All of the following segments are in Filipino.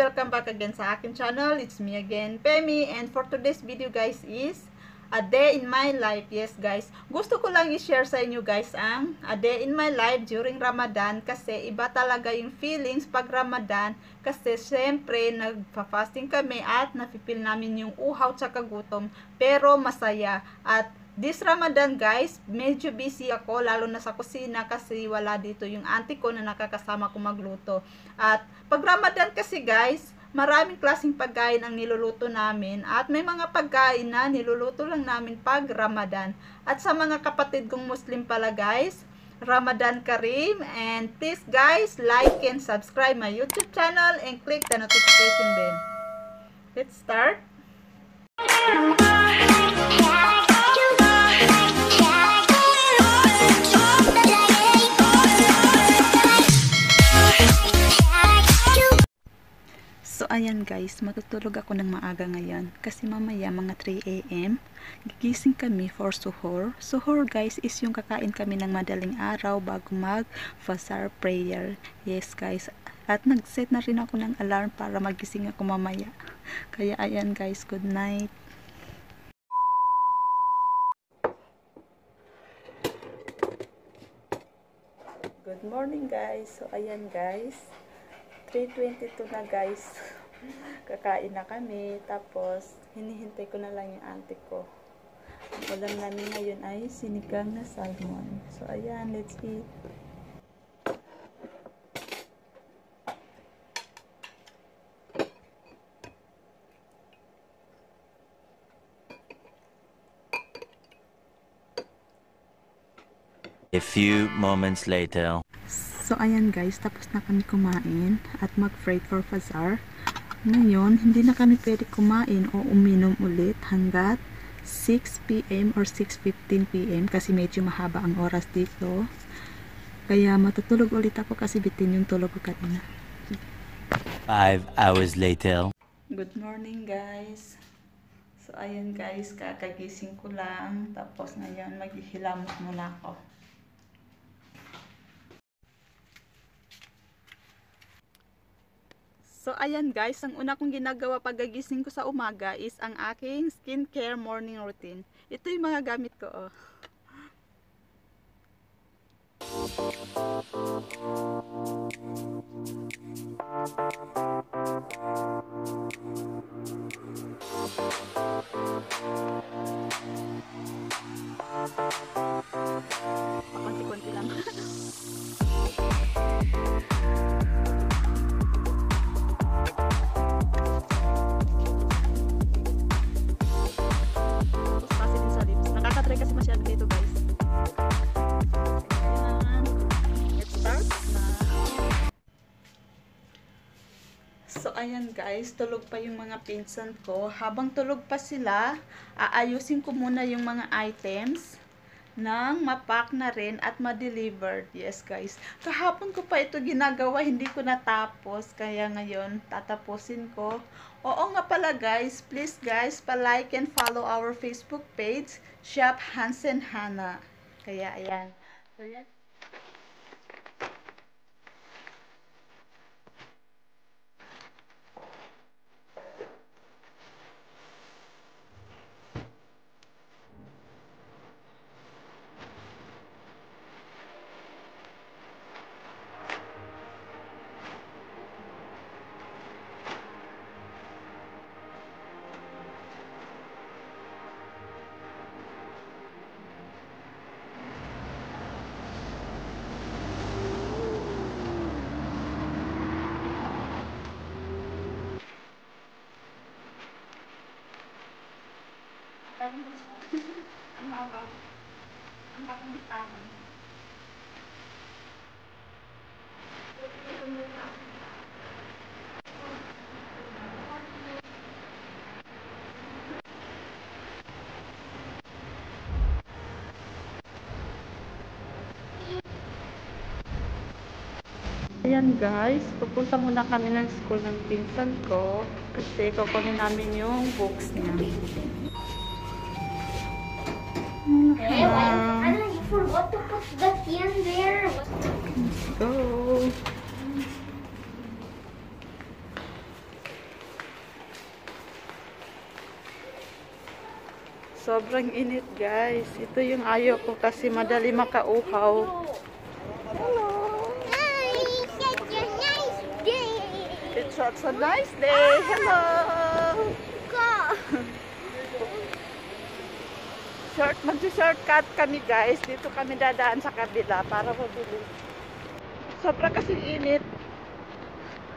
welcome back again sa akin channel. It's me again, Pemi, and for today's video guys is a day in my life. Yes guys, gusto ko lang i-share sa inyo guys ang a day in my life during Ramadan, kasi iba talaga yung feelings pag Ramadan, kasi syempre nagpa-fasting kami at napipil namin yung uhaw tsaka gutom, pero masaya. At this Ramadan guys, medyo busy ako, lalo na sa kusina, kasi wala dito yung auntie ko na nakakasama ko magluto. At pag Ramadan kasi guys, maraming klaseng pagkain ang niluluto namin, at may mga pagkain na niluluto lang namin pag Ramadan. At sa mga kapatid kong Muslim pala guys, Ramadan Kareem, and please guys, like and subscribe my YouTube channel and click the notification bell. Let's start. So ayan guys, matutulog ako ng maaga ngayon kasi mamaya mga 3 AM gigising kami for suhoor. Suhoor guys is yung kakain kami ng madaling araw bago mag-fajr prayer. Yes guys, at nag-set na rin ako ng alarm para magising ako mamaya. Kaya ayan guys, good night. Good morning guys. So ayan guys, 3:22 na guys. Kakain na kami, tapos hinihintay ko na lang yung auntie ko. Ang ulam namin ngayon ay sinigang na salmon. So ayan, let's eat. A few moments later. So ayan guys, tapos na kami kumain at mag-pray for fajr. Ngayon, hindi na kami pwede kumain o uminom ulit hanggat 6 PM or 6:15 PM kasi medyo mahaba ang oras dito. Kaya matutulog ulit ako kasi bitin yung tulog ko kanina. 5 hours later. Good morning guys. So ayan guys, kakagising ko lang. Tapos ngayon maghihilamot muna ako. So ayan guys, ang una kong ginagawa pagkagising ko sa umaga is ang aking skincare morning routine. Ito yung mga gamit ko, oh. Konti-konti lang. Nakaka-try kasi masyado dito guys. Ayan. Let's start na. So ayan guys, tulog pa yung mga pinsan ko. Habang tulog pa sila, aayusin ko muna yung mga items nang mapack na rin at ma-delivered. Yes guys, kahapon ko pa ito ginagawa, hindi ko natapos, kaya ngayon tatapusin ko. Oo nga pala guys, please guys, pa-like and follow our Facebook page, Shop Hansen Hana. Kaya ayan. So yan. Ayan guys, pupunta muna kami ng school ng pinsan ko kasi kukunin namin yung books niya. Hey, I forgot to put the key in there. Let's go. Sobrang init, guys. Ito yung ayaw ko kasi madali makauhaw. Hello! Hi, such a nice day. It's such a nice day. Hello! Go. Mag-shortcut kami, guys. Dito kami dadaan sa kabila para mabilis. Sobra kasi init.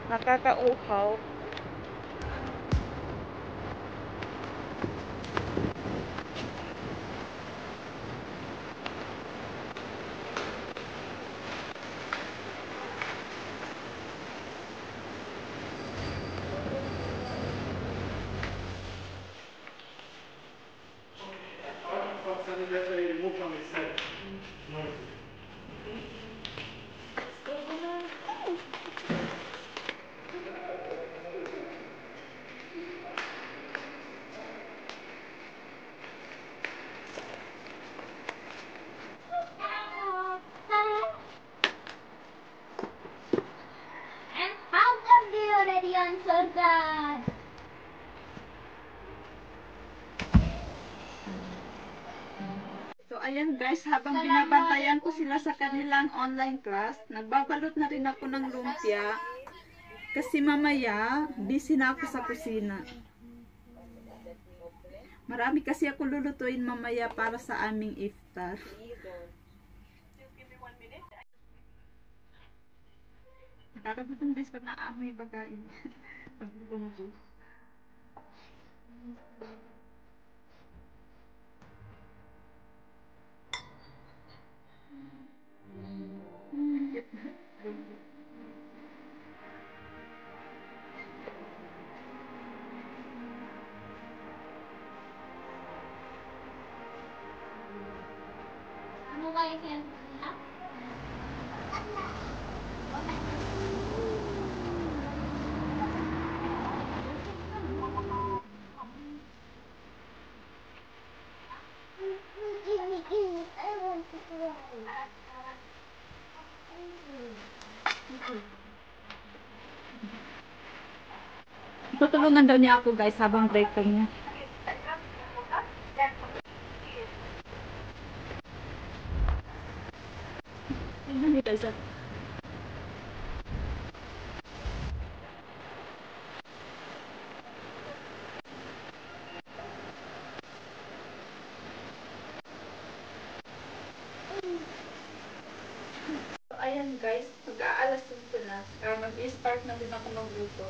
Nakakauhaw. And how come they already answered that? So, ayan guys, habang binabantayan ko sila sa kanilang online class, nagbabalot na rin ako ng lumpia. Kasi mamaya, busy na ako sa kusina. Marami kasi ako lulutuin mamaya para sa aming iftar. Nakakagutom guys pag naamoy bagain. Pag-bumbu. Ano ba yung sinasabi nila? Tutulungan daw niya ako guys habang break time niya. Tingnan niyo guys. So, ayan guys, pag-aalas dito na. Mag-i-start na din ako magluto.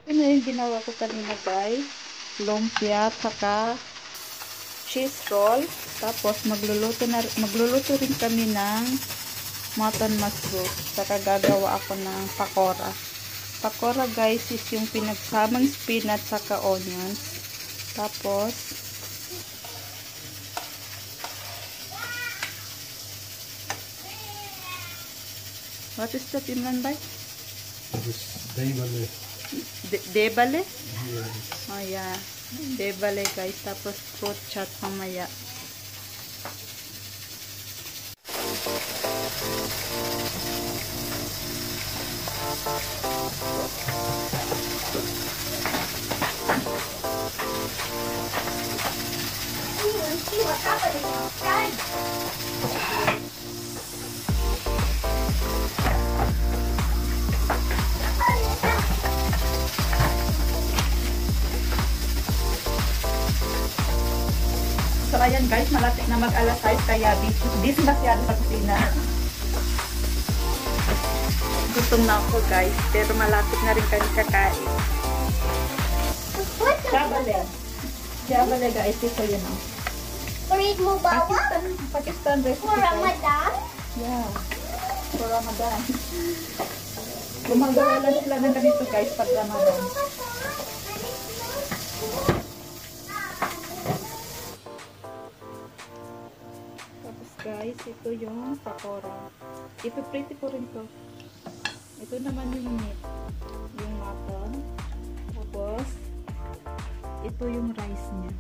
Ito na yung ginawa ko kanina guys. Lumpia, saka cheese roll. Tapos magluluto rin kami ng mutton mushroom. Saka gagawa ako ng pakora. Pakora guys is yung pinagsamang spinach saka onions. Tapos what is that in Mumbai? Debale. Debale? Yes. Oh yeah. Debale guys. Tapos fruit chat mamaya. See what's happening outside. So ayan guys, malapit na mag-alas 5 kaya busy masyado sa kusina. Gutom na ako guys, pero malapit na rin kami kakain. What's Sabale. Kaya pala guys, ito yun oh. Favorite mo bawang? Pakistan recipe. For Ramadan? Yeah. For Ramadan. Gumagawa lang sila ng ganito guys pag Ramadan. Tapos guys, ito yung pakora. Ipipriti ko rin to. Ito naman yung meat. Yung mutton. Tapos, ito yung rice niya.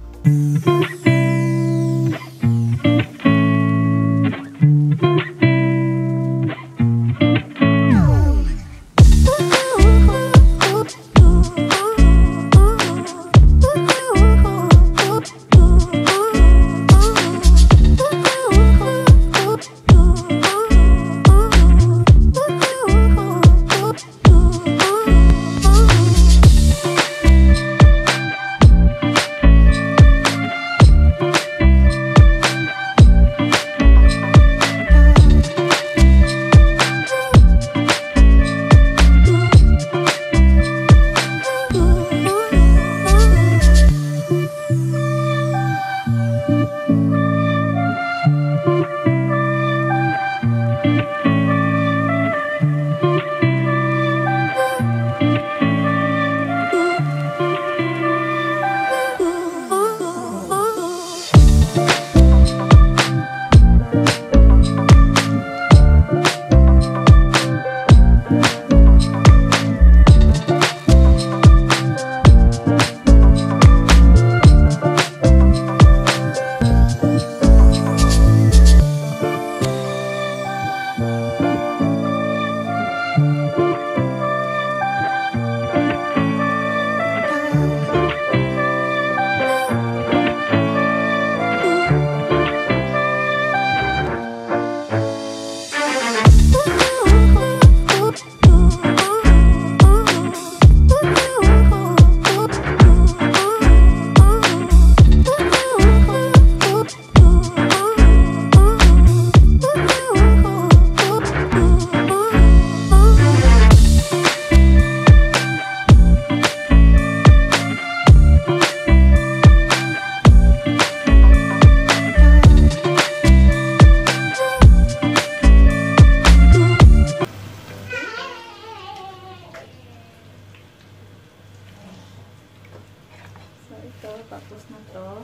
So, tapos na to.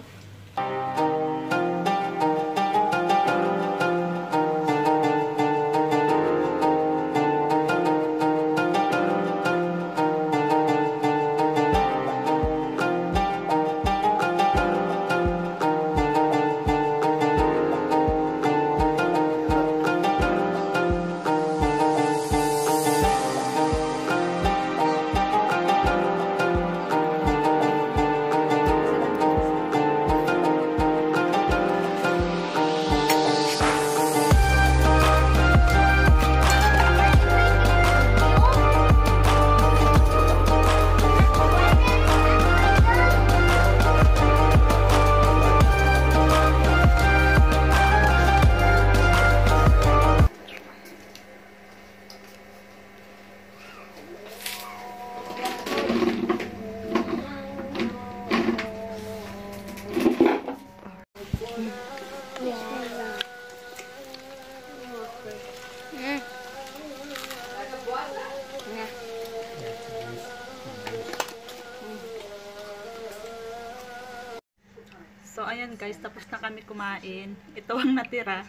So, ayan guys, tapos na kami kumain. Ito ang natira.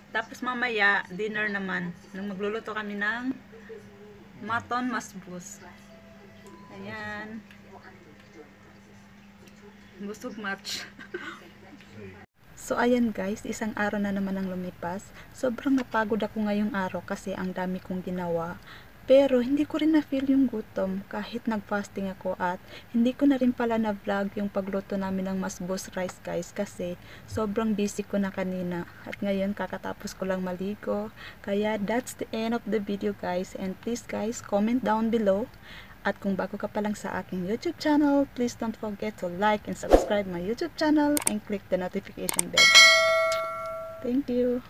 Tapos mamaya, dinner naman. Nung magluluto kami ng mutton masbus. Ayan. Busog much. So, ayan guys, isang araw na naman ang lumipas. Sobrang napagod ako ngayong araw kasi ang dami kong ginawa. Pero hindi ko rin na-feel yung gutom kahit nag-fasting ako at hindi ko na rin pala na-vlog yung pagluto namin ng masbos rice guys kasi sobrang busy ko na kanina at ngayon kakatapos ko lang maligo. Kaya that's the end of the video guys, and please guys comment down below at kung bago ka pa lang sa aking YouTube channel, please don't forget to like and subscribe my YouTube channel and click the notification bell. Thank you!